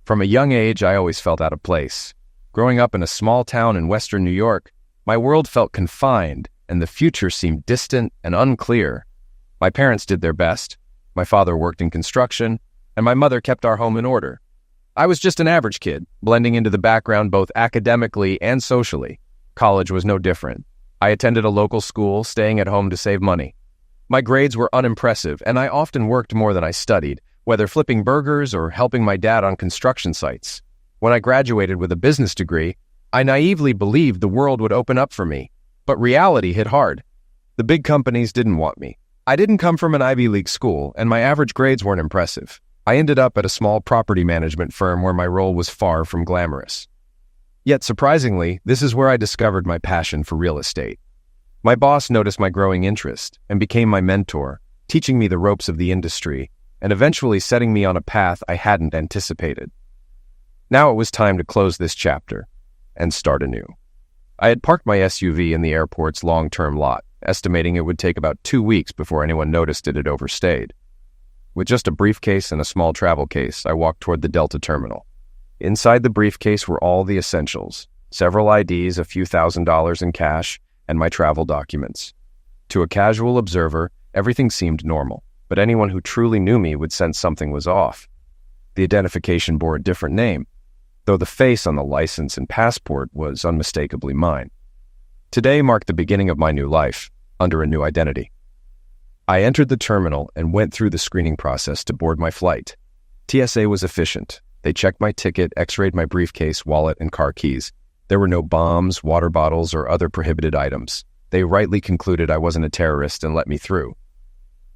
From a young age, I always felt out of place. Growing up in a small town in western New York, my world felt confined and the future seemed distant and unclear. My parents did their best. My father worked in construction, and my mother kept our home in order. I was just an average kid, blending into the background both academically and socially. College was no different. I attended a local school, staying at home to save money. My grades were unimpressive, and I often worked more than I studied, whether flipping burgers or helping my dad on construction sites. When I graduated with a business degree, I naively believed the world would open up for me, but reality hit hard. The big companies didn't want me. I didn't come from an Ivy League school, and my average grades weren't impressive. I ended up at a small property management firm where my role was far from glamorous. Yet surprisingly, this is where I discovered my passion for real estate. My boss noticed my growing interest and became my mentor, teaching me the ropes of the industry and eventually setting me on a path I hadn't anticipated. Now it was time to close this chapter and start anew. I had parked my SUV in the airport's long-term lot, estimating it would take about 2 weeks before anyone noticed it had overstayed. With just a briefcase and a small travel case, I walked toward the Delta terminal. Inside the briefcase were all the essentials, several IDs, a few $1,000s in cash, and my travel documents. To a casual observer, everything seemed normal, but anyone who truly knew me would sense something was off. The identification bore a different name, though the face on the license and passport was unmistakably mine. Today marked the beginning of my new life, under a new identity. I entered the terminal and went through the screening process to board my flight. TSA was efficient. They checked my ticket, x-rayed my briefcase, wallet, and car keys. There were no bombs, water bottles, or other prohibited items. They rightly concluded I wasn't a terrorist and let me through.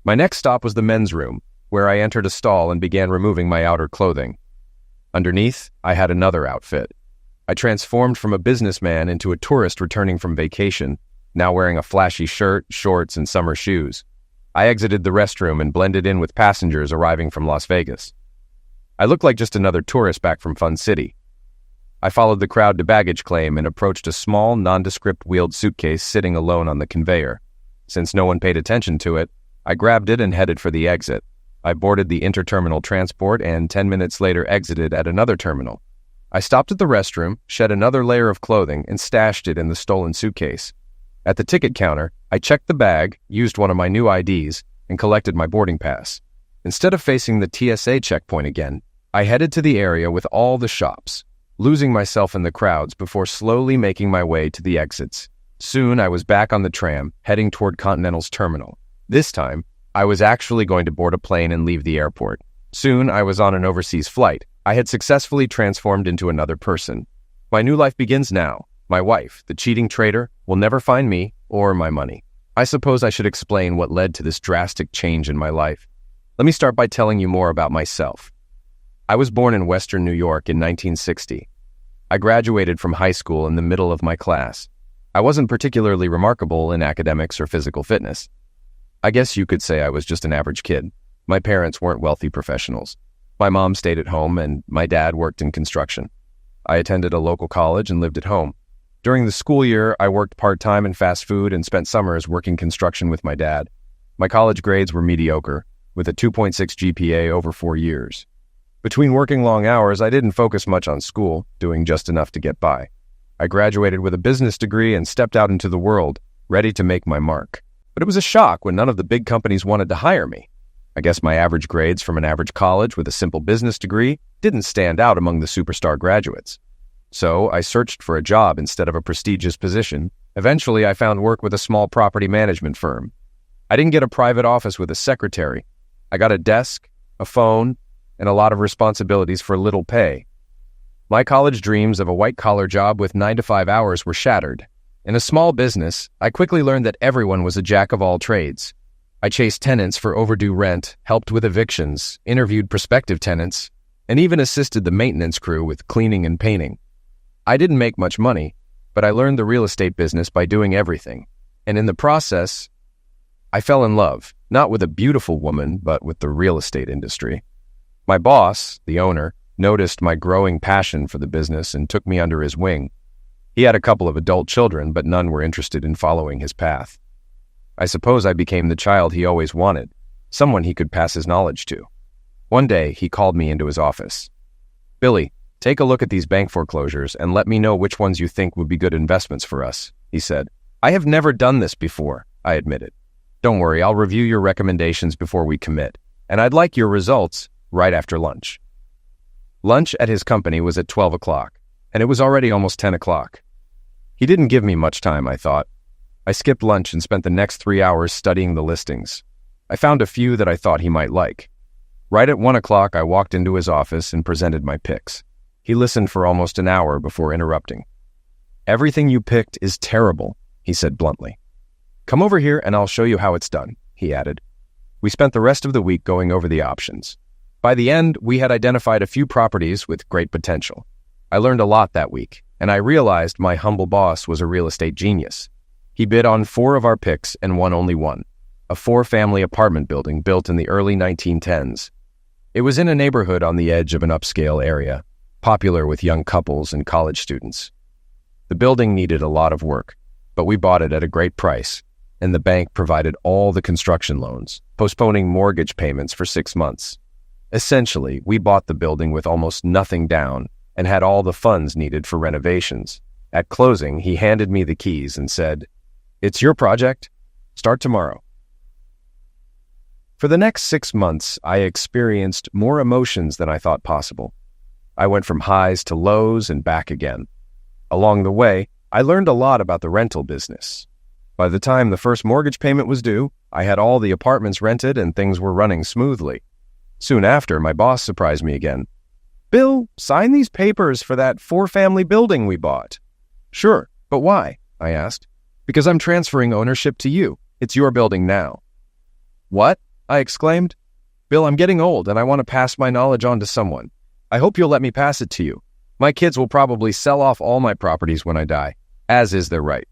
My next stop was the men's room, where I entered a stall and began removing my outer clothing. Underneath, I had another outfit. I transformed from a businessman into a tourist returning from vacation, now wearing a flashy shirt, shorts, and summer shoes. I exited the restroom and blended in with passengers arriving from Las Vegas. I looked like just another tourist back from Fun City. I followed the crowd to baggage claim and approached a small, nondescript wheeled suitcase sitting alone on the conveyor. Since no one paid attention to it, I grabbed it and headed for the exit. I boarded the interterminal transport and 10 minutes later exited at another terminal. I stopped at the restroom, shed another layer of clothing, and stashed it in the stolen suitcase. At the ticket counter, I checked the bag, used one of my new IDs, and collected my boarding pass. Instead of facing the TSA checkpoint again, I headed to the area with all the shops, losing myself in the crowds before slowly making my way to the exits. Soon I was back on the tram, heading toward Continental's terminal. This time, I was actually going to board a plane and leave the airport. Soon I was on an overseas flight. I had successfully transformed into another person. My new life begins now. My wife, the cheating traitor, will never find me or my money. I suppose I should explain what led to this drastic change in my life. Let me start by telling you more about myself. I was born in Western New York in 1960. I graduated from high school in the middle of my class. I wasn't particularly remarkable in academics or physical fitness. I guess you could say I was just an average kid. My parents weren't wealthy professionals. My mom stayed at home and my dad worked in construction. I attended a local college and lived at home. During the school year, I worked part-time in fast food and spent summers working construction with my dad. My college grades were mediocre, with a 2.6 GPA over 4 years. Between working long hours, I didn't focus much on school, doing just enough to get by. I graduated with a business degree and stepped out into the world, ready to make my mark. But it was a shock when none of the big companies wanted to hire me. I guess my average grades from an average college with a simple business degree didn't stand out among the superstar graduates. So I searched for a job instead of a prestigious position. Eventually, I found work with a small property management firm. I didn't get a private office with a secretary. I got a desk, a phone, and a lot of responsibilities for little pay. My college dreams of a white-collar job with 9 to 5 hours were shattered. In a small business, I quickly learned that everyone was a jack of all trades. I chased tenants for overdue rent, helped with evictions, interviewed prospective tenants, and even assisted the maintenance crew with cleaning and painting. I didn't make much money, but I learned the real estate business by doing everything. And in the process, I fell in love, not with a beautiful woman, but with the real estate industry. My boss, the owner, noticed my growing passion for the business and took me under his wing. He had a couple of adult children, but none were interested in following his path. I suppose I became the child he always wanted, someone he could pass his knowledge to. One day, he called me into his office. "Billy, take a look at these bank foreclosures and let me know which ones you think would be good investments for us," he said. "I have never done this before," I admitted. "Don't worry, I'll review your recommendations before we commit, and I'd like your results right after lunch." Lunch at his company was at 12 o'clock, and it was already almost 10 o'clock. He didn't give me much time, I thought. I skipped lunch and spent the next 3 hours studying the listings. I found a few that I thought he might like. Right at 1 o'clock, I walked into his office and presented my picks. He listened for almost an hour before interrupting. "Everything you picked is terrible," he said bluntly. "Come over here and I'll show you how it's done," he added. We spent the rest of the week going over the options. By the end, we had identified a few properties with great potential. I learned a lot that week, and I realized my humble boss was a real estate genius. He bid on 4 of our picks and won only one, a 4-family apartment building built in the early 1910s. It was in a neighborhood on the edge of an upscale area, popular with young couples and college students. The building needed a lot of work, but we bought it at a great price, and the bank provided all the construction loans, postponing mortgage payments for 6 months. Essentially, we bought the building with almost nothing down and had all the funds needed for renovations. At closing, he handed me the keys and said, "It's your project. Start tomorrow." For the next 6 months, I experienced more emotions than I thought possible. I went from highs to lows and back again. Along the way, I learned a lot about the rental business. By the time the first mortgage payment was due, I had all the apartments rented and things were running smoothly. Soon after, my boss surprised me again. "Bill, sign these papers for that 4-family building we bought." "Sure, but why?" I asked. "Because I'm transferring ownership to you. It's your building now." "What?" I exclaimed. "Bill, I'm getting old and I want to pass my knowledge on to someone. I hope you'll let me pass it to you. My kids will probably sell off all my properties when I die, as is their right.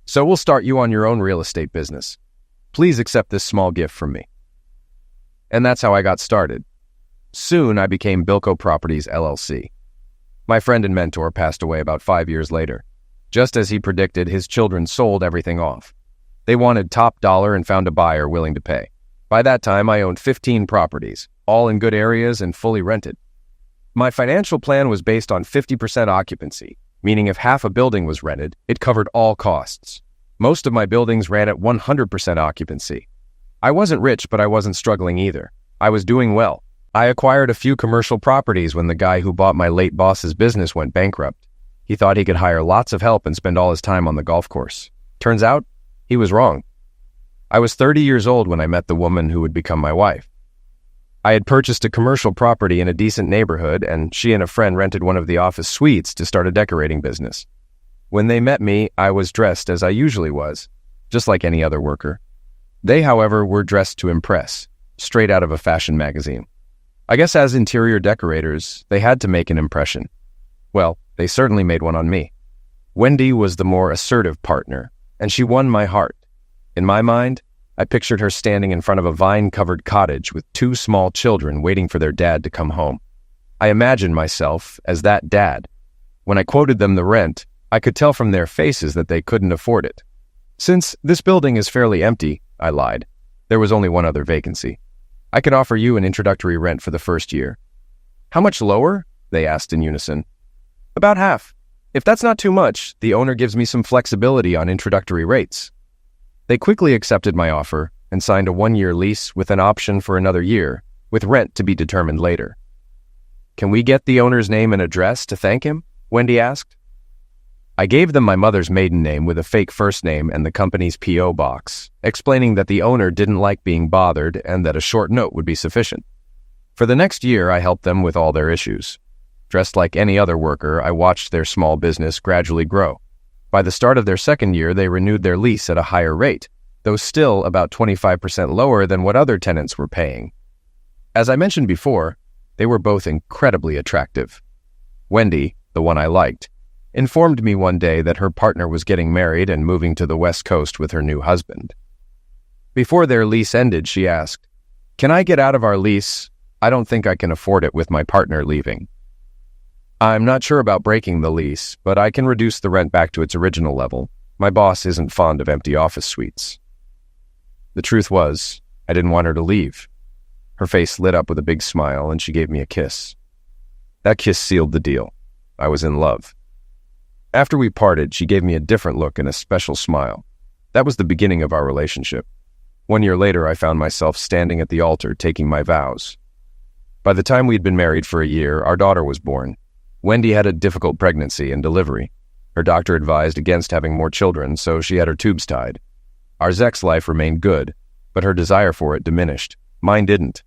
So we'll start you on your own real estate business. Please accept this small gift from me." And that's how I got started. Soon I became Bilko Properties, LLC. My friend and mentor passed away about 5 years later. Just as he predicted, his children sold everything off. They wanted top dollar and found a buyer willing to pay. By that time, I owned 15 properties, all in good areas and fully rented. My financial plan was based on 50% occupancy, meaning if half a building was rented, it covered all costs. Most of my buildings ran at 100% occupancy. I wasn't rich, but I wasn't struggling either. I was doing well. I acquired a few commercial properties when the guy who bought my late boss's business went bankrupt. He thought he could hire lots of help and spend all his time on the golf course. Turns out, he was wrong. I was 30 years old when I met the woman who would become my wife. I had purchased a commercial property in a decent neighborhood, and she and a friend rented one of the office suites to start a decorating business. When they met me, I was dressed as I usually was, just like any other worker. They, however, were dressed to impress, straight out of a fashion magazine. I guess as interior decorators, they had to make an impression. Well, they certainly made one on me. Wendy was the more assertive partner, and she won my heart. In my mind, I pictured her standing in front of a vine-covered cottage with 2 small children waiting for their dad to come home. I imagined myself as that dad. When I quoted them the rent, I could tell from their faces that they couldn't afford it. "Since this building is fairly empty," I lied. "There was only one other vacancy. I can offer you an introductory rent for the first year." "How much lower?" they asked in unison. "About half. If that's not too much, the owner gives me some flexibility on introductory rates." They quickly accepted my offer and signed a 1-year lease with an option for another year, with rent to be determined later. "Can we get the owner's name and address to thank him?" Wendy asked. I gave them my mother's maiden name with a fake first name and the company's P.O. box, explaining that the owner didn't like being bothered and that a short note would be sufficient. For the next year, I helped them with all their issues. Dressed like any other worker, I watched their small business gradually grow. By the start of their second year, they renewed their lease at a higher rate, though still about 25% lower than what other tenants were paying. As I mentioned before, they were both incredibly attractive. Wendy, the one I liked, informed me one day that her partner was getting married and moving to the West Coast with her new husband. Before their lease ended, she asked, "Can I get out of our lease? I don't think I can afford it with my partner leaving." "I'm not sure about breaking the lease, but I can reduce the rent back to its original level. My boss isn't fond of empty office suites." The truth was, I didn't want her to leave. Her face lit up with a big smile, and she gave me a kiss. That kiss sealed the deal. I was in love. After we parted, she gave me a different look and a special smile. That was the beginning of our relationship. 1 year later, I found myself standing at the altar taking my vows. By the time we'd been married for a year, our daughter was born. Wendy had a difficult pregnancy and delivery. Her doctor advised against having more children, so she had her tubes tied. Our sex life remained good, but her desire for it diminished. Mine didn't.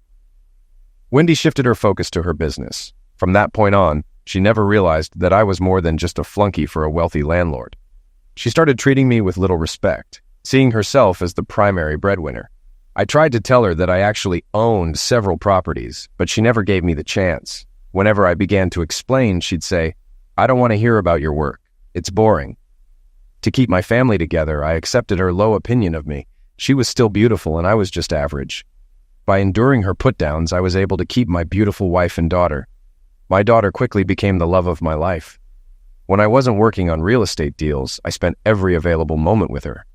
Wendy shifted her focus to her business. From that point on, she never realized that I was more than just a flunky for a wealthy landlord. She started treating me with little respect, seeing herself as the primary breadwinner. I tried to tell her that I actually owned several properties, but she never gave me the chance. Whenever I began to explain, she'd say, "I don't want to hear about your work. It's boring." To keep my family together, I accepted her low opinion of me. She was still beautiful and I was just average. By enduring her put-downs, I was able to keep my beautiful wife and daughter. My daughter quickly became the love of my life. When I wasn't working on real estate deals, I spent every available moment with her.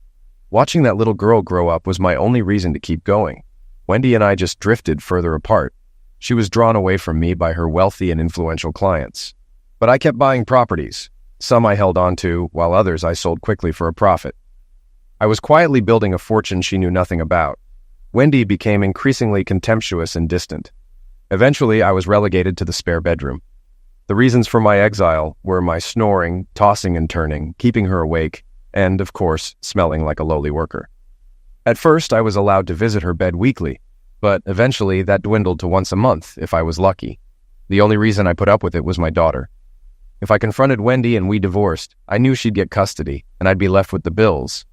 Watching that little girl grow up was my only reason to keep going. Wendy and I just drifted further apart. She was drawn away from me by her wealthy and influential clients. But I kept buying properties. Some I held on to, while others I sold quickly for a profit. I was quietly building a fortune she knew nothing about. Wendy became increasingly contemptuous and distant. Eventually, I was relegated to the spare bedroom. The reasons for my exile were my snoring, tossing and turning, keeping her awake, and, of course, smelling like a lowly worker. At first, I was allowed to visit her bed weekly, but eventually that dwindled to once a month if I was lucky. The only reason I put up with it was my daughter. If I confronted Wendy and we divorced, I knew she'd get custody, and I'd be left with the bills.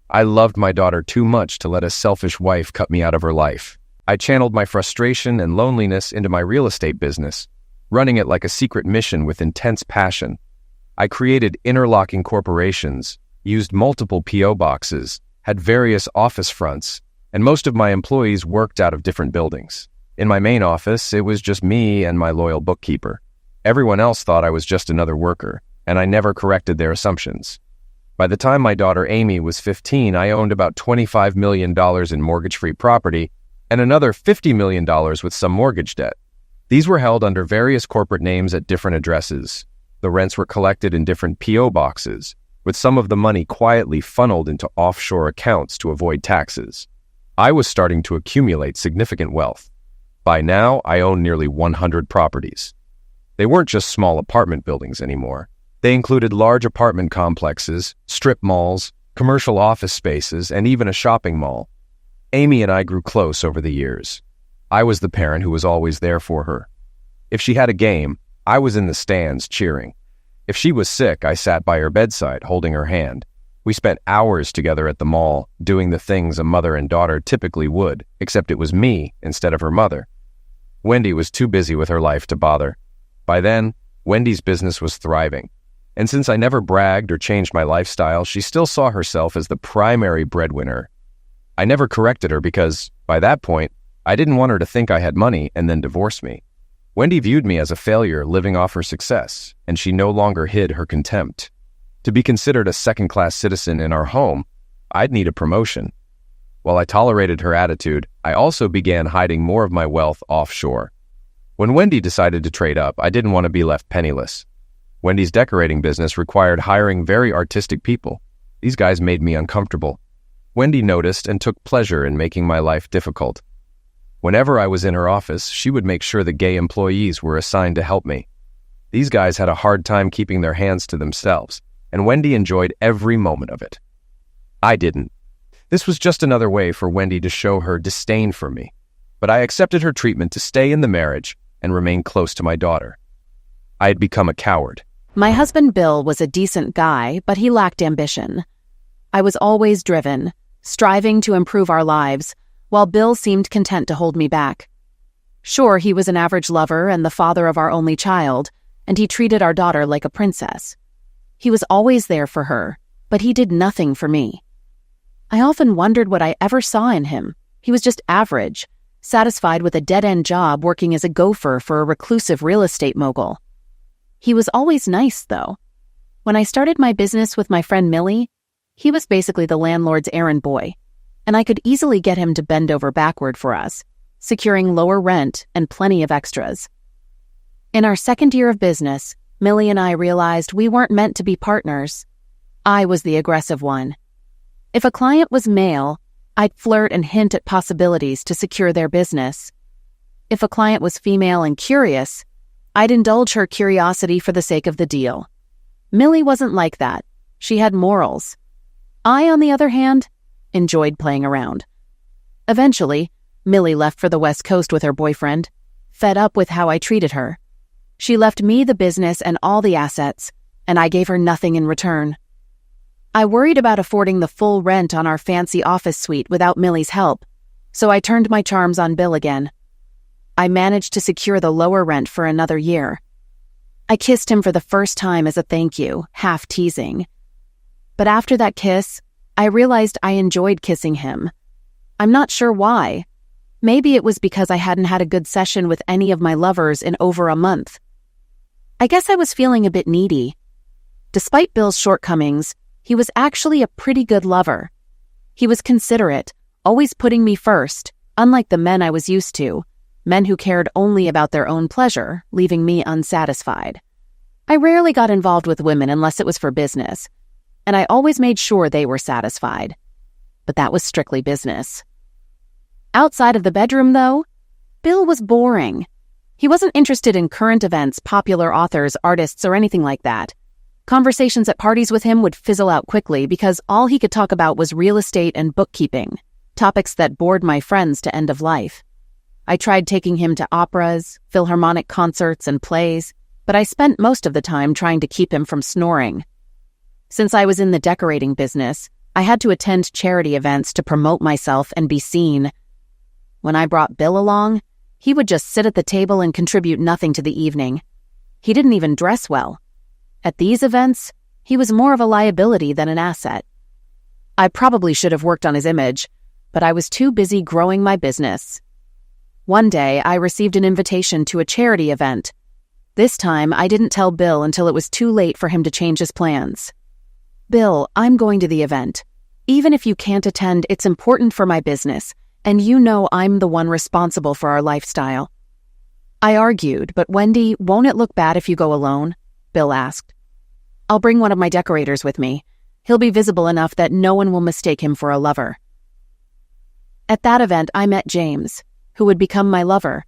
I loved my daughter too much to let a selfish wife cut me out of her life. I channeled my frustration and loneliness into my real estate business, running it like a secret mission with intense passion. I created interlocking corporations, used multiple P.O. boxes, had various office fronts, and most of my employees worked out of different buildings. In my main office, it was just me and my loyal bookkeeper. Everyone else thought I was just another worker, and I never corrected their assumptions. By the time my daughter Amy was 15, I owned about $25 million in mortgage-free property and another $50 million with some mortgage debt. These were held under various corporate names at different addresses. The rents were collected in different P.O. boxes, with some of the money quietly funneled into offshore accounts to avoid taxes. I was starting to accumulate significant wealth. By now, I owned nearly 100 properties. They weren't just small apartment buildings anymore. They included large apartment complexes, strip malls, commercial office spaces, and even a shopping mall. Amy and I grew close over the years. I was the parent who was always there for her. If she had a game, I was in the stands cheering. If she was sick, I sat by her bedside, holding her hand. We spent hours together at the mall, doing the things a mother and daughter typically would, except it was me instead of her mother. Wendy was too busy with her life to bother. By then, Wendy's business was thriving. And since I never bragged or changed my lifestyle, she still saw herself as the primary breadwinner. I never corrected her because, by that point, I didn't want her to think I had money and then divorce me. Wendy viewed me as a failure living off her success, and she no longer hid her contempt. To be considered a second-class citizen in our home, I'd need a promotion. While I tolerated her attitude, I also began hiding more of my wealth offshore. When Wendy decided to trade up, I didn't want to be left penniless. Wendy's decorating business required hiring very artistic people. These guys made me uncomfortable. Wendy noticed and took pleasure in making my life difficult. Whenever I was in her office, she would make sure that gay employees were assigned to help me. These guys had a hard time keeping their hands to themselves, and Wendy enjoyed every moment of it. I didn't. This was just another way for Wendy to show her disdain for me, but I accepted her treatment to stay in the marriage and remain close to my daughter. I had become a coward. My husband Bill was a decent guy, but he lacked ambition. I was always driven, striving to improve our lives, while Bill seemed content to hold me back. Sure, he was an average lover and the father of our only child, and he treated our daughter like a princess. He was always there for her, but he did nothing for me. I often wondered what I ever saw in him. He was just average, satisfied with a dead-end job working as a gopher for a reclusive real estate mogul. He was always nice, though. When I started my business with my friend Millie, he was basically the landlord's errand boy, and I could easily get him to bend over backward for us, securing lower rent and plenty of extras. In our second year of business, Millie and I realized we weren't meant to be partners. I was the aggressive one. If a client was male, I'd flirt and hint at possibilities to secure their business. If a client was female and curious, I'd indulge her curiosity for the sake of the deal. Millie wasn't like that. She had morals. I, on the other hand, enjoyed playing around. Eventually, Millie left for the West Coast with her boyfriend, fed up with how I treated her. She left me the business and all the assets, and I gave her nothing in return. I worried about affording the full rent on our fancy office suite without Millie's help, so I turned my charms on Bill again. I managed to secure the lower rent for another year. I kissed him for the first time as a thank you, half teasing. But after that kiss, I realized I enjoyed kissing him. I'm not sure why. Maybe it was because I hadn't had a good session with any of my lovers in over a month. I guess I was feeling a bit needy. Despite Bill's shortcomings, he was actually a pretty good lover. He was considerate, always putting me first, unlike the men I was used to, men who cared only about their own pleasure, leaving me unsatisfied. I rarely got involved with women unless it was for business, and I always made sure they were satisfied. But that was strictly business. Outside of the bedroom, though, Bill was boring. He wasn't interested in current events, popular authors, artists, or anything like that. Conversations at parties with him would fizzle out quickly because all he could talk about was real estate and bookkeeping, topics that bored my friends to end of life. I tried taking him to operas, philharmonic concerts, and plays, but I spent most of the time trying to keep him from snoring. Since I was in the decorating business, I had to attend charity events to promote myself and be seen. When I brought Bill along, he would just sit at the table and contribute nothing to the evening. He didn't even dress well. At these events, he was more of a liability than an asset. I probably should have worked on his image, but I was too busy growing my business. One day, I received an invitation to a charity event. This time, I didn't tell Bill until it was too late for him to change his plans. "Bill, I'm going to the event. Even if you can't attend, it's important for my business, and you know I'm the one responsible for our lifestyle." I argued, "But Wendy, won't it look bad if you go alone?" Bill asked. "I'll bring one of my decorators with me. He'll be visible enough that no one will mistake him for a lover." At that event, I met James, who would become my lover.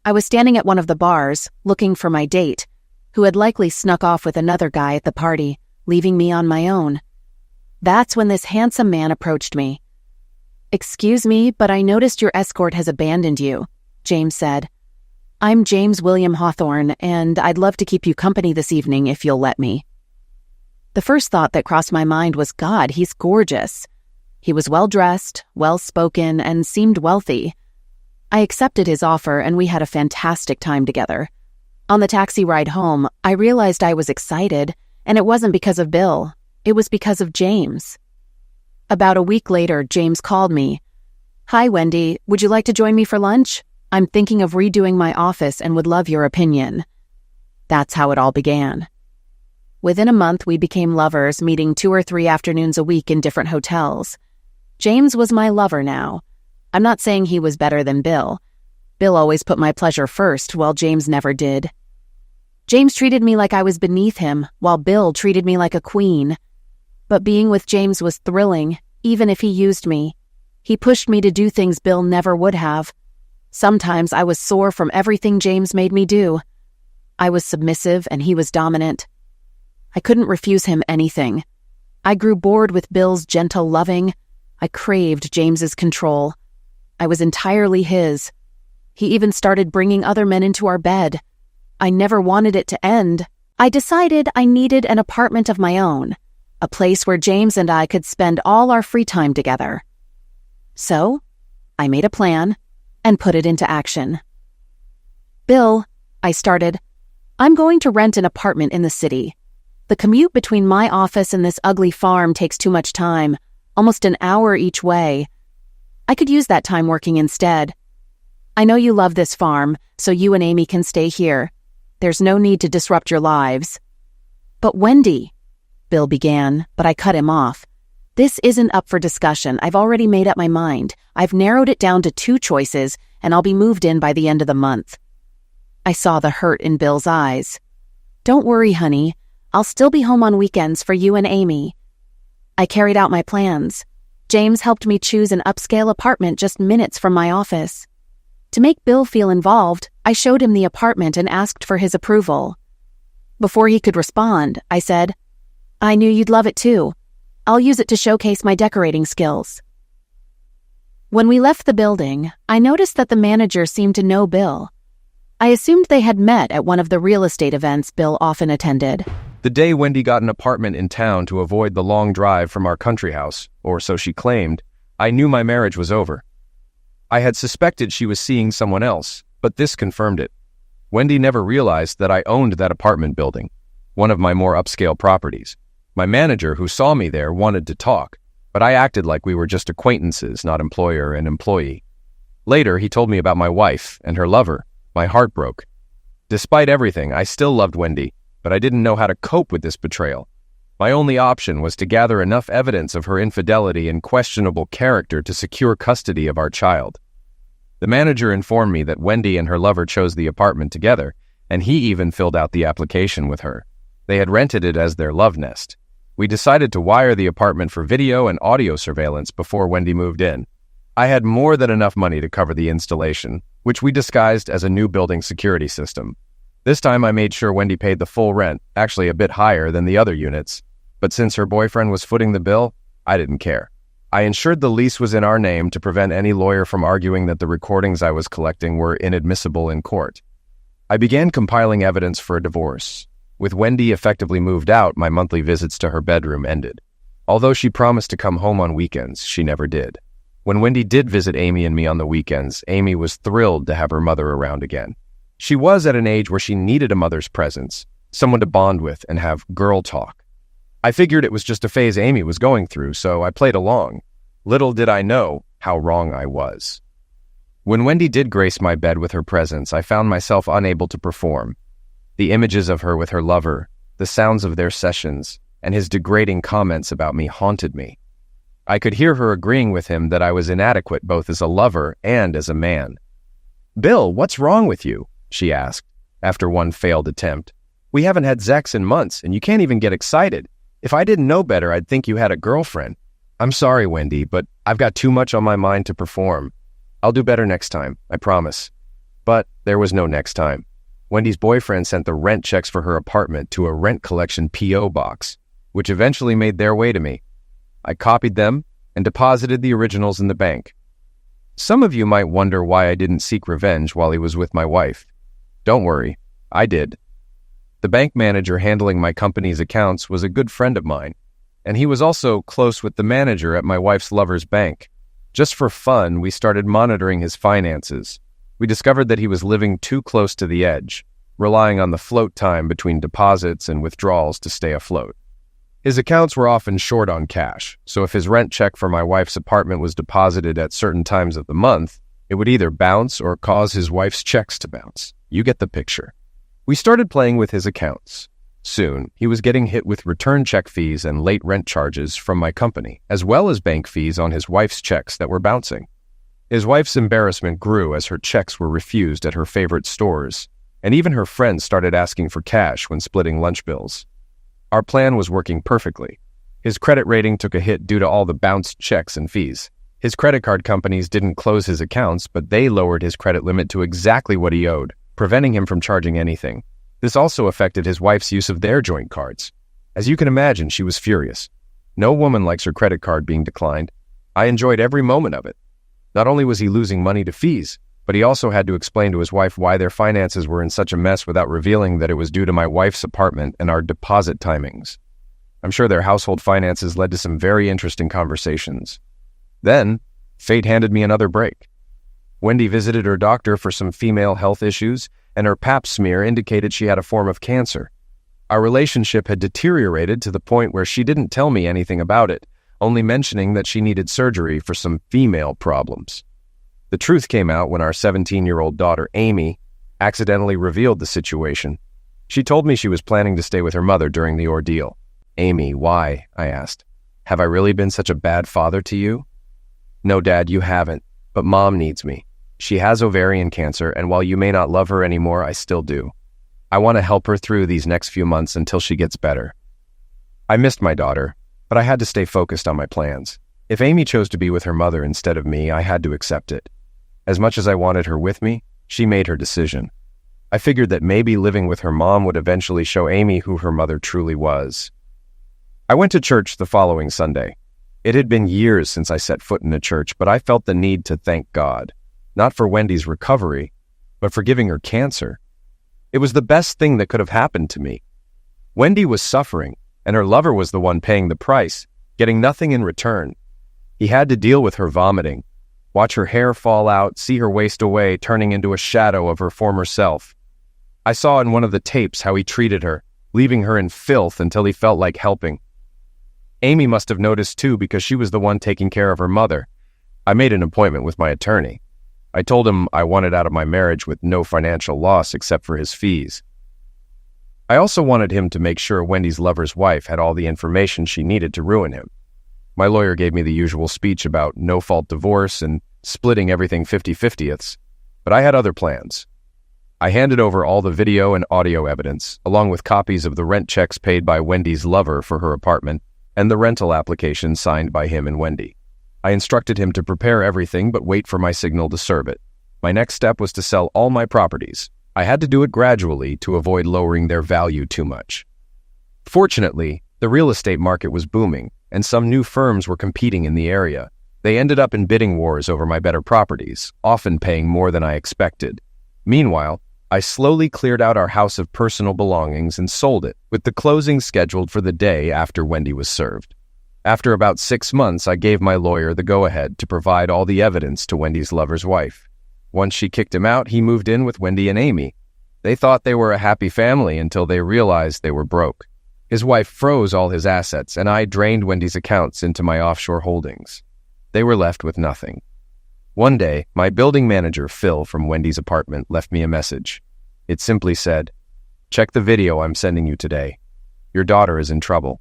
I was standing at one of the bars, looking for my date, who had likely snuck off with another guy at the party, leaving me on my own. That's when this handsome man approached me. "Excuse me, but I noticed your escort has abandoned you," James said. "I'm James William Hawthorne, and I'd love to keep you company this evening if you'll let me." The first thought that crossed my mind was, God, he's gorgeous. He was well-dressed, well-spoken, and seemed wealthy. I accepted his offer, and we had a fantastic time together. On the taxi ride home, I realized I was excited, and it wasn't because of Bill. It was because of James. About a week later, James called me. "Hi, Wendy. Would you like to join me for lunch? I'm thinking of redoing my office and would love your opinion." That's how it all began. Within a month, we became lovers, meeting 2 or 3 afternoons a week in different hotels. James was my lover now. I'm not saying he was better than Bill. Bill always put my pleasure first, while James never did. James treated me like I was beneath him, while Bill treated me like a queen. But being with James was thrilling, even if he used me. He pushed me to do things Bill never would have. Sometimes I was sore from everything James made me do. I was submissive and he was dominant. I couldn't refuse him anything. I grew bored with Bill's gentle loving. I craved James's control. I was entirely his. He even started bringing other men into our bed. I never wanted it to end. I decided I needed an apartment of my own, a place where James and I could spend all our free time together. So, I made a plan and put it into action. "Bill," I started, "I'm going to rent an apartment in the city. The commute between my office and this ugly farm takes too much time, almost an hour each way. I could use that time working instead. I know you love this farm, so you and Amy can stay here. There's no need to disrupt your lives." "But Wendy," Bill began, but I cut him off. "This isn't up for discussion. I've already made up my mind. I've narrowed it down to 2 choices, and I'll be moved in by the end of the month." I saw the hurt in Bill's eyes. "Don't worry, honey. I'll still be home on weekends for you and Amy." I carried out my plans. James helped me choose an upscale apartment just minutes from my office. To make Bill feel involved, I showed him the apartment and asked for his approval. Before he could respond, I said, "I knew you'd love it too. I'll use it to showcase my decorating skills." When we left the building, I noticed that the manager seemed to know Bill. I assumed they had met at one of the real estate events Bill often attended. The day Wendy got an apartment in town to avoid the long drive from our country house, or so she claimed, I knew my marriage was over. I had suspected she was seeing someone else, but this confirmed it. Wendy never realized that I owned that apartment building, one of my more upscale properties. My manager, who saw me there, wanted to talk, but I acted like we were just acquaintances, not employer and employee. Later, he told me about my wife and her lover. My heart broke. Despite everything, I still loved Wendy, but I didn't know how to cope with this betrayal. My only option was to gather enough evidence of her infidelity and questionable character to secure custody of our child. The manager informed me that Wendy and her lover chose the apartment together, and he even filled out the application with her. They had rented it as their love nest. We decided to wire the apartment for video and audio surveillance before Wendy moved in. I had more than enough money to cover the installation, which we disguised as a new building security system. This time I made sure Wendy paid the full rent, actually a bit higher than the other units, but since her boyfriend was footing the bill, I didn't care. I ensured the lease was in our name to prevent any lawyer from arguing that the recordings I was collecting were inadmissible in court. I began compiling evidence for a divorce. With Wendy effectively moved out, my monthly visits to her bedroom ended. Although she promised to come home on weekends, she never did. When Wendy did visit Amy and me on the weekends, Amy was thrilled to have her mother around again. She was at an age where she needed a mother's presence, someone to bond with and have girl talk. I figured it was just a phase Amy was going through, so I played along. Little did I know how wrong I was. When Wendy did grace my bed with her presence, I found myself unable to perform. The images of her with her lover, the sounds of their sessions, and his degrading comments about me haunted me. I could hear her agreeing with him that I was inadequate both as a lover and as a man. "Bill, what's wrong with you?" she asked, after one failed attempt. "We haven't had sex in months, and you can't even get excited. If I didn't know better, I'd think you had a girlfriend." "I'm sorry, Wendy, but I've got too much on my mind to perform. I'll do better next time, I promise." But there was no next time. Wendy's boyfriend sent the rent checks for her apartment to a rent collection P.O. box, which eventually made their way to me. I copied them and deposited the originals in the bank. Some of you might wonder why I didn't seek revenge while he was with my wife. Don't worry, I did. The bank manager handling my company's accounts was a good friend of mine, and he was also close with the manager at my wife's lover's bank. Just for fun, we started monitoring his finances. We discovered that he was living too close to the edge, relying on the float time between deposits and withdrawals to stay afloat. His accounts were often short on cash, so if his rent check for my wife's apartment was deposited at certain times of the month, it would either bounce or cause his wife's checks to bounce. You get the picture. We started playing with his accounts. Soon, he was getting hit with return check fees and late rent charges from my company, as well as bank fees on his wife's checks that were bouncing. His wife's embarrassment grew as her checks were refused at her favorite stores, and even her friends started asking for cash when splitting lunch bills. Our plan was working perfectly. His credit rating took a hit due to all the bounced checks and fees. His credit card companies didn't close his accounts, but they lowered his credit limit to exactly what he owed, preventing him from charging anything. This also affected his wife's use of their joint cards. As you can imagine, she was furious. No woman likes her credit card being declined. I enjoyed every moment of it. Not only was he losing money to fees, but he also had to explain to his wife why their finances were in such a mess without revealing that it was due to my wife's apartment and our deposit timings. I'm sure their household finances led to some very interesting conversations. Then, fate handed me another break. Wendy visited her doctor for some female health issues, and her pap smear indicated she had a form of cancer. Our relationship had deteriorated to the point where she didn't tell me anything about it, only mentioning that she needed surgery for some female problems. The truth came out when our 17-year-old daughter, Amy, accidentally revealed the situation. She told me she was planning to stay with her mother during the ordeal. "Amy, why?" I asked. "Have I really been such a bad father to you?" "No, Dad, you haven't, but Mom needs me. She has ovarian cancer, and while you may not love her anymore, I still do. I want to help her through these next few months until she gets better. I missed my daughter, but I had to stay focused on my plans. If Amy chose to be with her mother instead of me, I had to accept it. As much as I wanted her with me, she made her decision. I figured that maybe living with her mom would eventually show Amy who her mother truly was. I went to church the following Sunday. It had been years since I set foot in a church, but I felt the need to thank God, not for Wendy's recovery, but for giving her cancer. It was the best thing that could have happened to me. Wendy was suffering, and her lover was the one paying the price, getting nothing in return. He had to deal with her vomiting, watch her hair fall out, see her waste away, turning into a shadow of her former self. I saw in one of the tapes how he treated her, leaving her in filth until he felt like helping. Amy must have noticed too, because she was the one taking care of her mother. I made an appointment with my attorney. I told him I wanted out of my marriage with no financial loss except for his fees. I also wanted him to make sure Wendy's lover's wife had all the information she needed to ruin him. My lawyer gave me the usual speech about no-fault divorce and splitting everything 50-50ths, but I had other plans. I handed over all the video and audio evidence, along with copies of the rent checks paid by Wendy's lover for her apartment and the rental application signed by him and Wendy. I instructed him to prepare everything but wait for my signal to serve it. My next step was to sell all my properties. I had to do it gradually to avoid lowering their value too much. Fortunately, the real estate market was booming, and some new firms were competing in the area. They ended up in bidding wars over my better properties, often paying more than I expected. Meanwhile, I slowly cleared out our house of personal belongings and sold it, with the closing scheduled for the day after Wendy was served. After about 6 months, I gave my lawyer the go-ahead to provide all the evidence to Wendy's lover's wife. Once she kicked him out, he moved in with Wendy and Amy. They thought they were a happy family until they realized they were broke. His wife froze all his assets, and I drained Wendy's accounts into my offshore holdings. They were left with nothing. One day, my building manager, Phil, from Wendy's apartment, left me a message. It simply said, "Check the video I'm sending you today. Your daughter is in trouble."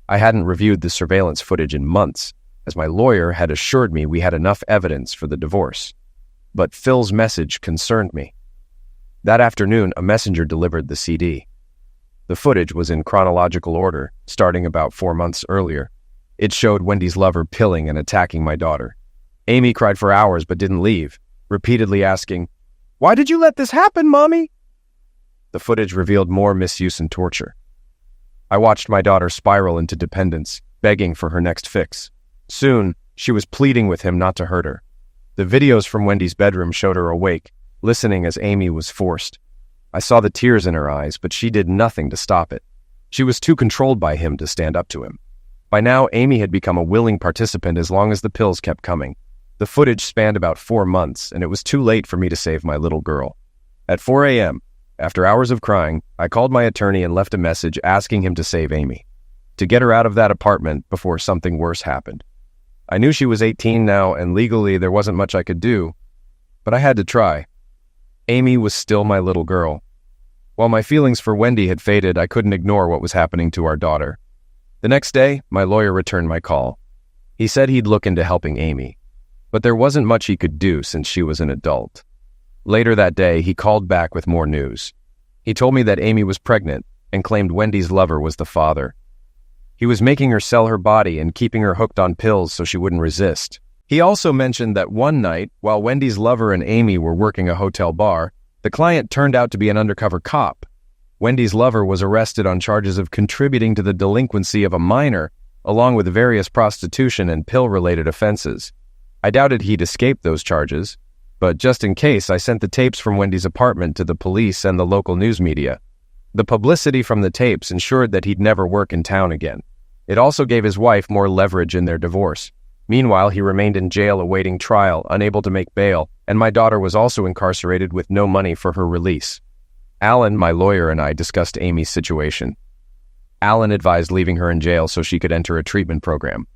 I hadn't reviewed the surveillance footage in months, as my lawyer had assured me we had enough evidence for the divorce. But Phil's message concerned me. That afternoon, a messenger delivered the CD. The footage was in chronological order, starting about 4 months earlier. It showed Wendy's lover pilling and attacking my daughter. Amy cried for hours but didn't leave, repeatedly asking, "Why did you let this happen, Mommy?" The footage revealed more misuse and torture. I watched my daughter spiral into dependence, begging for her next fix. Soon, she was pleading with him not to hurt her. The videos from Wendy's bedroom showed her awake, listening as Amy was forced. I saw the tears in her eyes, but she did nothing to stop it. She was too controlled by him to stand up to him. By now, Amy had become a willing participant as long as the pills kept coming. The footage spanned about 4 months, and it was too late for me to save my little girl. At 4 a.m., after hours of crying, I called my attorney and left a message asking him to save Amy, to get her out of that apartment before something worse happened. I knew she was 18 now, and legally there wasn't much I could do, but I had to try. Amy was still my little girl. While my feelings for Wendy had faded, I couldn't ignore what was happening to our daughter. The next day, my lawyer returned my call. He said he'd look into helping Amy, but there wasn't much he could do since she was an adult. Later that day, he called back with more news. He told me that Amy was pregnant and claimed Wendy's lover was the father. He was making her sell her body and keeping her hooked on pills so she wouldn't resist. He also mentioned that one night, while Wendy's lover and Amy were working a hotel bar, the client turned out to be an undercover cop. Wendy's lover was arrested on charges of contributing to the delinquency of a minor, along with various prostitution and pill-related offenses. I doubted he'd escape those charges, but just in case, I sent the tapes from Wendy's apartment to the police and the local news media. The publicity from the tapes ensured that he'd never work in town again. It also gave his wife more leverage in their divorce. Meanwhile, he remained in jail awaiting trial, unable to make bail, and my daughter was also incarcerated with no money for her release. Alan, my lawyer, and I discussed Amy's situation. Alan advised leaving her in jail so she could enter a treatment program.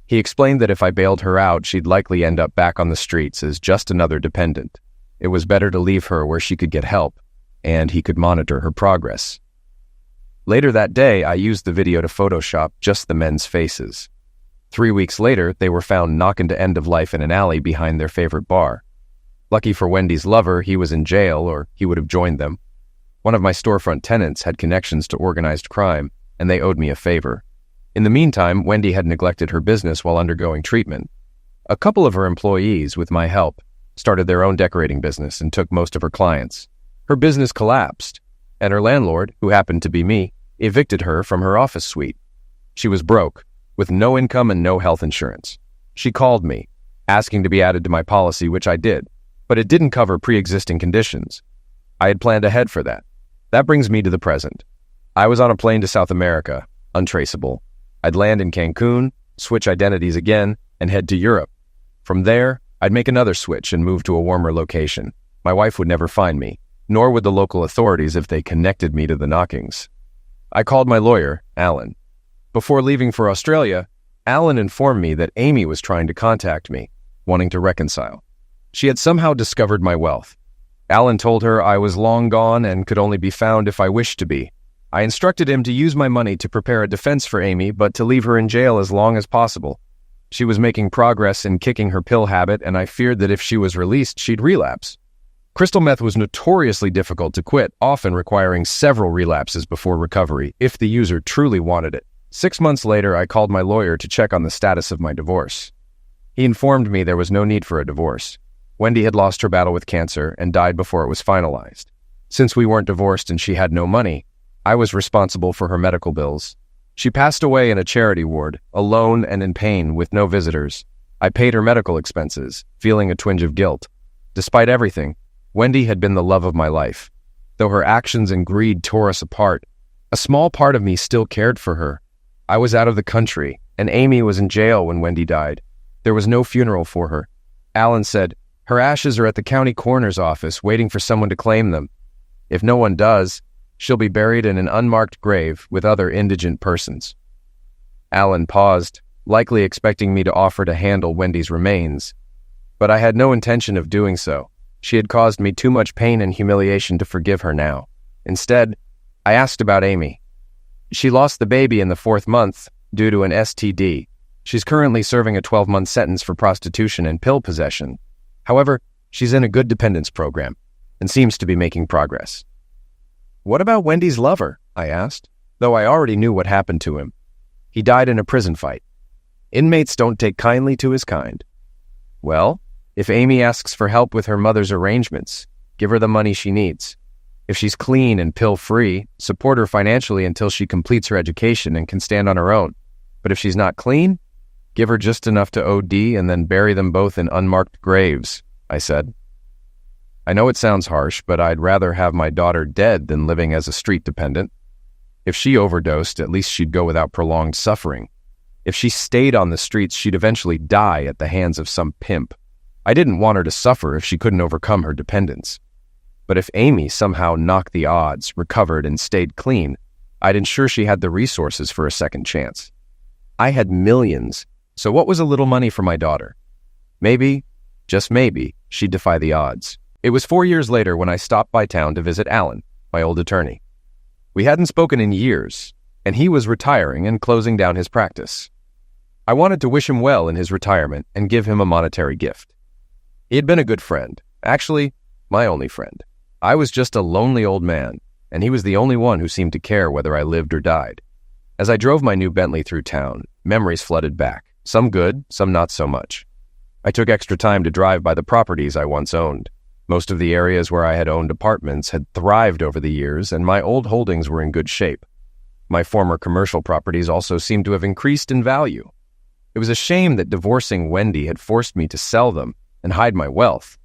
He explained that if I bailed her out, she'd likely end up back on the streets as just another dependent. It was better to leave her where she could get help, and he could monitor her progress. Later that day, I used the video to Photoshop just the men's faces. 3 weeks later, they were found knocking to end of life in an alley behind their favorite bar. Lucky for Wendy's lover, he was in jail or he would have joined them. One of my storefront tenants had connections to organized crime, and they owed me a favor. In the meantime, Wendy had neglected her business while undergoing treatment. A couple of her employees, with my help, started their own decorating business and took most of her clients. Her business collapsed, and her landlord, who happened to be me, evicted her from her office suite. She was broke, with no income and no health insurance. She called me, asking to be added to my policy, which I did, but it didn't cover pre-existing conditions. I had planned ahead for that. That brings me to the present. I was on a plane to South America, untraceable. I'd land in Cancun, switch identities again, and head to Europe. From there, I'd make another switch and move to a warmer location. My wife would never find me, nor would the local authorities if they connected me to the knockings. I called my lawyer, Alan. Before leaving for Australia, Alan informed me that Amy was trying to contact me, wanting to reconcile. She had somehow discovered my wealth. Alan told her I was long gone and could only be found if I wished to be. I instructed him to use my money to prepare a defense for Amy, but to leave her in jail as long as possible. She was making progress in kicking her pill habit, and I feared that if she was released, she'd relapse. Crystal meth was notoriously difficult to quit, often requiring several relapses before recovery, if the user truly wanted it. 6 months later, I called my lawyer to check on the status of my divorce. He informed me there was no need for a divorce. Wendy had lost her battle with cancer and died before it was finalized. Since we weren't divorced and she had no money, I was responsible for her medical bills. She passed away in a charity ward, alone and in pain with no visitors. I paid her medical expenses, feeling a twinge of guilt. Despite everything, Wendy had been the love of my life. Though her actions and greed tore us apart, a small part of me still cared for her. I was out of the country, and Amy was in jail when Wendy died. There was no funeral for her. Alan said, "Her ashes are at the county coroner's office waiting for someone to claim them. If no one does, she'll be buried in an unmarked grave with other indigent persons." Alan paused, likely expecting me to offer to handle Wendy's remains. But I had no intention of doing so. She had caused me too much pain and humiliation to forgive her now. Instead, I asked about Amy. She lost the baby in the 4th month due to an STD. She's currently serving a 12-month sentence for prostitution and pill possession. However, she's in a good dependence program and seems to be making progress. "What about Wendy's lover?" I asked, though I already knew what happened to him. He died in a prison fight. Inmates don't take kindly to his kind. Well, if Amy asks for help with her mother's arrangements, give her the money she needs. If she's clean and pill-free, support her financially until she completes her education and can stand on her own. But if she's not clean, give her just enough to OD and then bury them both in unmarked graves, I said. I know it sounds harsh, but I'd rather have my daughter dead than living as a street dependent. If she overdosed, at least she'd go without prolonged suffering. If she stayed on the streets, she'd eventually die at the hands of some pimp. I didn't want her to suffer if she couldn't overcome her dependence. But if Amy somehow knocked the odds, recovered, and stayed clean, I'd ensure she had the resources for a second chance. I had millions, so what was a little money for my daughter? Maybe, just maybe, she'd defy the odds. It was 4 years later when I stopped by town to visit Alan, my old attorney. We hadn't spoken in years, and he was retiring and closing down his practice. I wanted to wish him well in his retirement and give him a monetary gift. He had been a good friend, actually, my only friend. I was just a lonely old man, and he was the only one who seemed to care whether I lived or died. As I drove my new Bentley through town, memories flooded back, some good, some not so much. I took extra time to drive by the properties I once owned. Most of the areas where I had owned apartments had thrived over the years, and my old holdings were in good shape. My former commercial properties also seemed to have increased in value. It was a shame that divorcing Wendy had forced me to sell them and hide my wealth.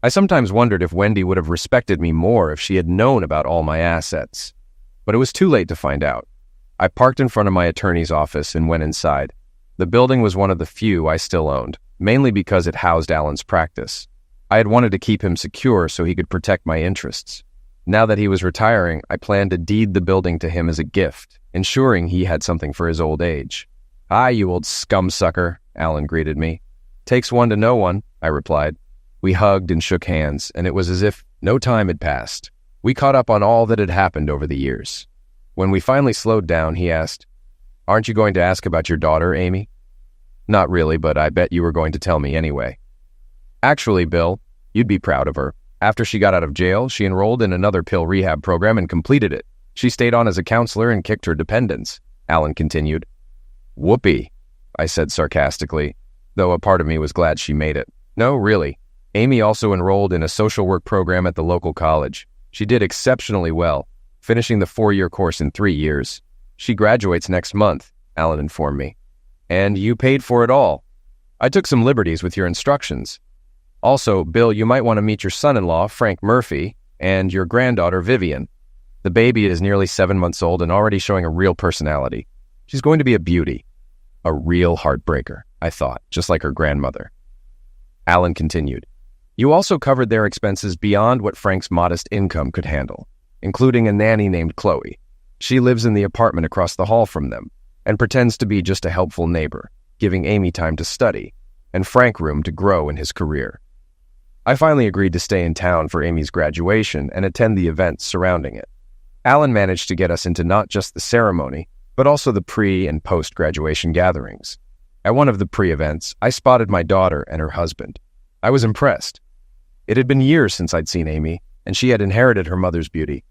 I sometimes wondered if Wendy would have respected me more if she had known about all my assets. But it was too late to find out. I parked in front of my attorney's office and went inside. The building was one of the few I still owned, mainly because it housed Alan's practice. I had wanted to keep him secure so he could protect my interests. Now that he was retiring, I planned to deed the building to him as a gift, ensuring he had something for his old age. "Hi, you old scum-sucker," Alan greeted me. "Takes one to know one," I replied. We hugged and shook hands, and it was as if no time had passed. We caught up on all that had happened over the years. When we finally slowed down, he asked, "Aren't you going to ask about your daughter, Amy?" "Not really, but I bet you were going to tell me anyway." "Actually, Bill, You'd be proud of her. After she got out of jail, she enrolled in another pill rehab program and completed it. She stayed on as a counselor and kicked her dependents," Alan continued. "Whoopee," I said sarcastically, though a part of me was glad she made it. No, really. Amy also enrolled in a social work program at the local college. She did exceptionally well, finishing the 4-year course in 3 years. She graduates next month, Alan informed me. "And you paid for it all. I took some liberties with your instructions. Also, Bill, you might want to meet your son-in-law, Frank Murphy, and your granddaughter, Vivian. The baby is nearly 7 months old and already showing a real personality. She's going to be a beauty. A real heartbreaker," I thought, just like her grandmother. Alan continued. "You also covered their expenses beyond what Frank's modest income could handle, including a nanny named Chloe. She lives in the apartment across the hall from them and pretends to be just a helpful neighbor, giving Amy time to study and Frank room to grow in his career. I finally agreed to stay in town for Amy's graduation and attend the events surrounding it. Alan managed to get us into not just the ceremony, but also the pre- and post-graduation gatherings. At one of the pre-events, I spotted my daughter and her husband. I was impressed. It had been years since I'd seen Amy, and she had inherited her mother's beauty.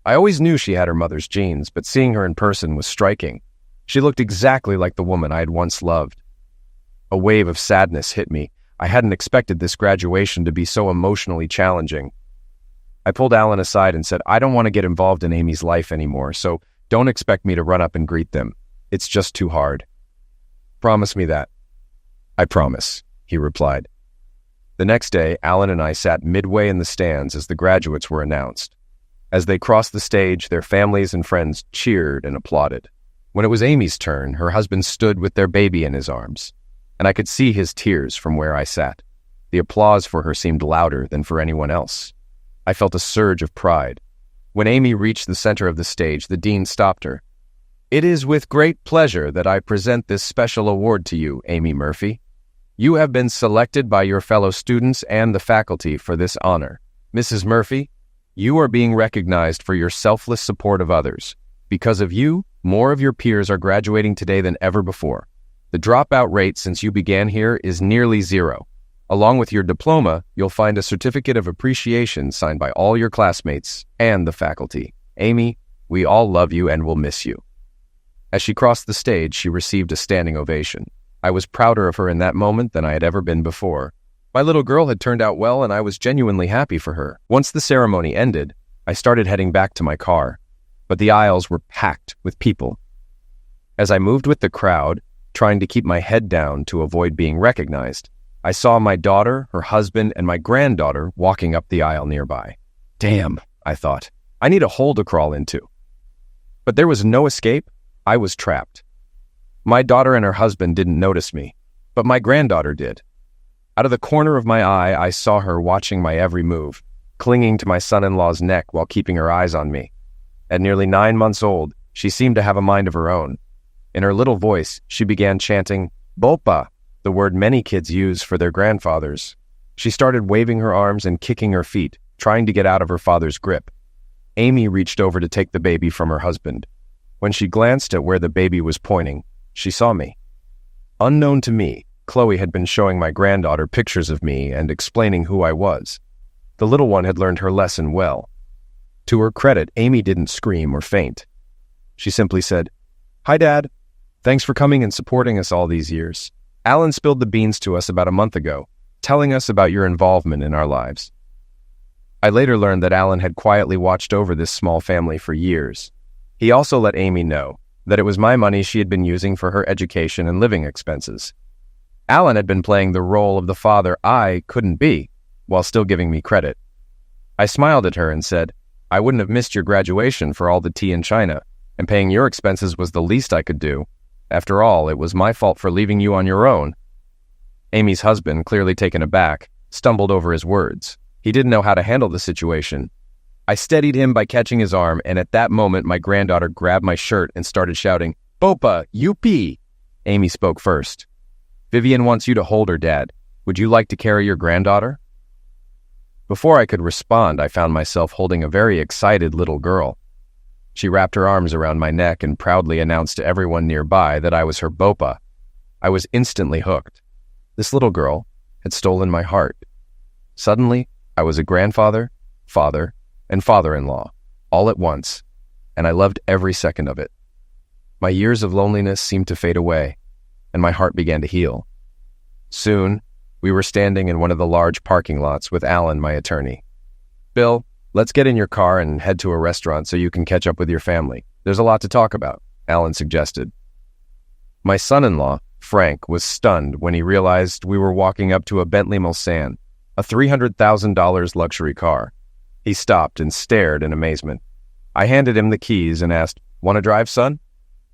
I always knew she had her mother's genes, but seeing her in person was striking. She looked exactly like the woman I had once loved. A wave of sadness hit me. I hadn't expected this graduation to be so emotionally challenging. I pulled Alan aside and said, "I don't want to get involved in Amy's life anymore, so don't expect me to run up and greet them. It's just too hard." "Promise me that." "I promise," he replied. The next day, Alan and I sat midway in the stands as the graduates were announced. As they crossed the stage, their families and friends cheered and applauded. When it was Amy's turn, her husband stood with their baby in his arms, and I could see his tears from where I sat. The applause for her seemed louder than for anyone else. I felt a surge of pride. When Amy reached the center of the stage, the dean stopped her. "It is with great pleasure that I present this special award to you, Amy Murphy. You have been selected by your fellow students and the faculty for this honor. Mrs. Murphy, you are being recognized for your selfless support of others. Because of you, more of your peers are graduating today than ever before. The dropout rate since you began here is nearly 0. Along with your diploma, you'll find a certificate of appreciation signed by all your classmates and the faculty. Amy, we all love you and will miss you." As she crossed the stage, she received a standing ovation. I was prouder of her in that moment than I had ever been before. My little girl had turned out well, and I was genuinely happy for her. Once the ceremony ended, I started heading back to my car, but the aisles were packed with people. As I moved with the crowd, trying to keep my head down to avoid being recognized, I saw my daughter, her husband, and my granddaughter walking up the aisle nearby. Damn, I thought. I need a hole to crawl into. But there was no escape. I was trapped. My daughter and her husband didn't notice me, but my granddaughter did. Out of the corner of my eye, I saw her watching my every move, clinging to my son-in-law's neck while keeping her eyes on me. At nearly 9 months old, she seemed to have a mind of her own. In her little voice, she began chanting, "Bopa," the word many kids use for their grandfathers. She started waving her arms and kicking her feet, trying to get out of her father's grip. Amy reached over to take the baby from her husband. When she glanced at where the baby was pointing, she saw me. Unknown to me, Chloe had been showing my granddaughter pictures of me and explaining who I was. The little one had learned her lesson well. To her credit, Amy didn't scream or faint. She simply said, "Hi, Dad. Thanks for coming and supporting us all these years. Alan spilled the beans to us about a month ago, telling us about your involvement in our lives." I later learned that Alan had quietly watched over this small family for years. He also let Amy know that it was my money she had been using for her education and living expenses. Alan had been playing the role of the father I couldn't be, while still giving me credit. I smiled at her and said, "I wouldn't have missed your graduation for all the tea in China, and paying your expenses was the least I could do. After all, it was my fault for leaving you on your own." Amy's husband, clearly taken aback, stumbled over his words. He didn't know how to handle the situation. I steadied him by catching his arm, and at that moment my granddaughter grabbed my shirt and started shouting, "Bopa, UP!" Amy spoke first. "Vivian wants you to hold her, Dad. Would you like to carry your granddaughter?" Before I could respond, I found myself holding a very excited little girl. She wrapped her arms around my neck and proudly announced to everyone nearby that I was her Bopa. I was instantly hooked. This little girl had stolen my heart. Suddenly, I was a grandfather, father, and father-in-law, all at once, and I loved every second of it. My years of loneliness seemed to fade away, and my heart began to heal. Soon, we were standing in one of the large parking lots with Alan, my attorney. "Bill, let's get in your car and head to a restaurant so you can catch up with your family. There's a lot to talk about," Alan suggested. My son-in-law, Frank, was stunned when he realized we were walking up to a Bentley Mulsanne, a $300,000 luxury car. He stopped and stared in amazement. I handed him the keys and asked, "Want to drive, son?"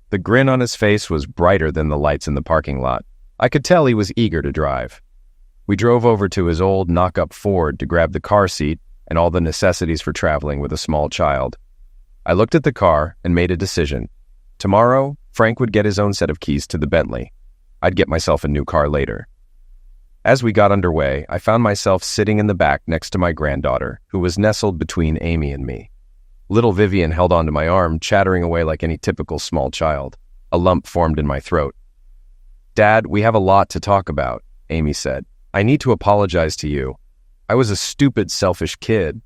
The grin on his face was brighter than the lights in the parking lot. I could tell he was eager to drive. We drove over to his old knock-up Ford to grab the car seat and all the necessities for traveling with a small child. I looked at the car and made a decision. Tomorrow, Frank would get his own set of keys to the Bentley. I'd get myself a new car later. As we got underway, I found myself sitting in the back next to my granddaughter, who was nestled between Amy and me. Little Vivian held onto my arm, chattering away like any typical small child. A lump formed in my throat. "Dad, we have a lot to talk about," Amy said. "I need to apologize to you. I was a stupid, selfish kid.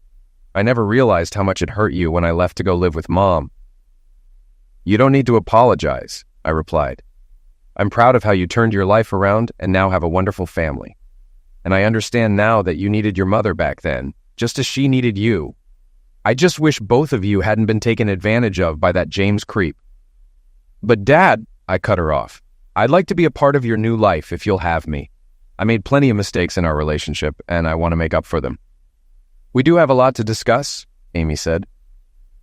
I never realized how much it hurt you when I left to go live with Mom." "You don't need to apologize," I replied. "I'm proud of how you turned your life around and now have a wonderful family. And I understand now that you needed your mother back then, just as she needed you. I just wish both of you hadn't been taken advantage of by that James creep." "But Dad," I cut her off, "I'd like to be a part of your new life if you'll have me. I made plenty of mistakes in our relationship, and I want to make up for them." "We do have a lot to discuss," Amy said.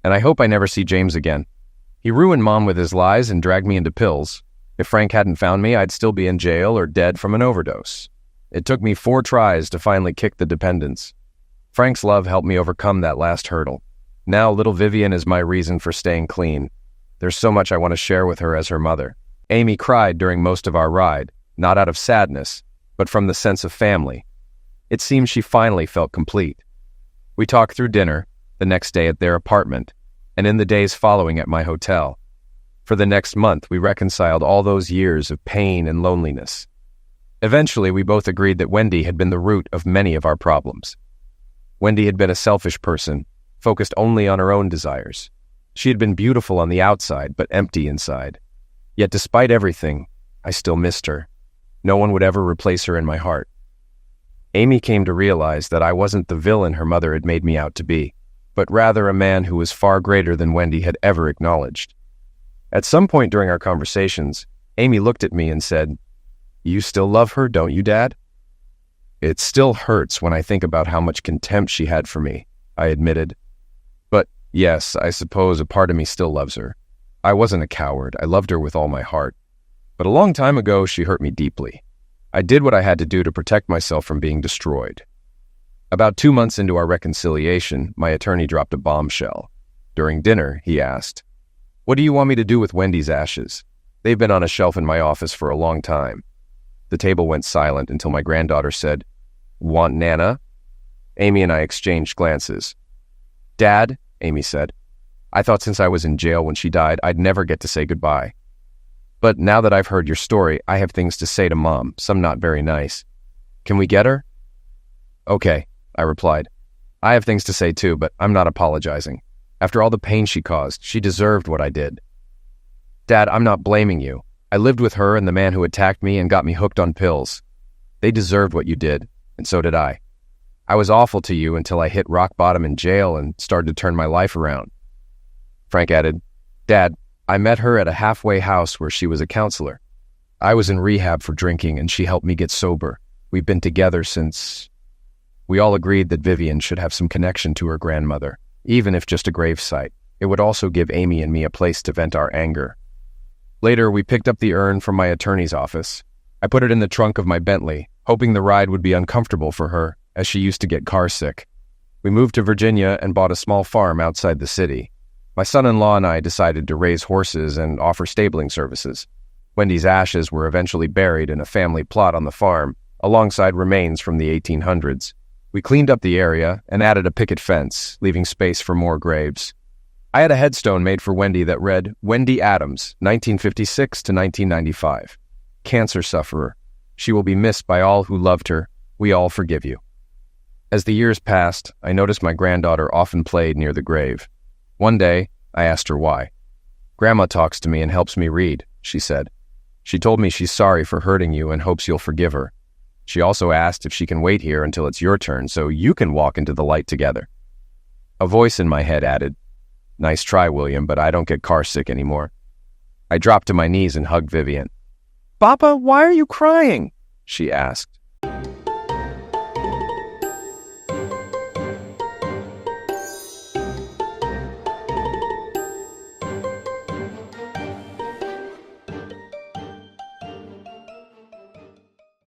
"And I hope I never see James again. He ruined Mom with his lies and dragged me into pills. If Frank hadn't found me, I'd still be in jail or dead from an overdose. It took me 4 tries to finally kick the dependence. Frank's love helped me overcome that last hurdle. Now little Vivian is my reason for staying clean. There's so much I want to share with her as her mother." Amy cried during most of our ride, not out of sadness, but from the sense of family. It seemed she finally felt complete. We talked through dinner, the next day at their apartment, and in the days following at my hotel. For the next month, we reconciled all those years of pain and loneliness. Eventually, we both agreed that Wendy had been the root of many of our problems. Wendy had been a selfish person, focused only on her own desires. She had been beautiful on the outside, but empty inside. Yet despite everything, I still missed her. No one would ever replace her in my heart. Amy came to realize that I wasn't the villain her mother had made me out to be, but rather a man who was far greater than Wendy had ever acknowledged. At some point during our conversations, Amy looked at me and said, "You still love her, don't you, Dad?" "It still hurts when I think about how much contempt she had for me," I admitted. "But yes, I suppose a part of me still loves her. I wasn't a coward. I loved her with all my heart. But a long time ago, she hurt me deeply. I did what I had to do to protect myself from being destroyed." About 2 months into our reconciliation, my attorney dropped a bombshell. During dinner, he asked, "What do you want me to do with Wendy's ashes? They've been on a shelf in my office for a long time." The table went silent until my granddaughter said, "Want Nana?" Amy and I exchanged glances. "Dad," Amy said, "I thought since I was in jail when she died, I'd never get to say goodbye. But now that I've heard your story, I have things to say to Mom, some not very nice. Can we get her?" "Okay," I replied. "I have things to say too, but I'm not apologizing. After all the pain she caused, she deserved what I did." "Dad, I'm not blaming you. I lived with her and the man who attacked me and got me hooked on pills. They deserved what you did, and so did I. I was awful to you until I hit rock bottom in jail and started to turn my life around." Frank added, "Dad, I met her at a halfway house where she was a counselor. I was in rehab for drinking and she helped me get sober. We've been together since..." We all agreed that Vivian should have some connection to her grandmother, even if just a gravesite. It would also give Amy and me a place to vent our anger. Later, we picked up the urn from my attorney's office. I put it in the trunk of my Bentley, hoping the ride would be uncomfortable for her, as she used to get car sick. We moved to Virginia and bought a small farm outside the city. My son-in-law and I decided to raise horses and offer stabling services. Wendy's ashes were eventually buried in a family plot on the farm, alongside remains from the 1800s. We cleaned up the area and added a picket fence, leaving space for more graves. I had a headstone made for Wendy that read, "Wendy Adams, 1956 to 1995. Cancer sufferer. She will be missed by all who loved her. We all forgive you." As the years passed, I noticed my granddaughter often played near the grave. One day, I asked her why. "Grandma talks to me and helps me read," she said. "She told me she's sorry for hurting you and hopes you'll forgive her. She also asked if she can wait here until it's your turn so you can walk into the light together." A voice in my head added, "Nice try, William, but I don't get car sick anymore." I dropped to my knees and hugged Vivian. "Papa, why are you crying?" she asked.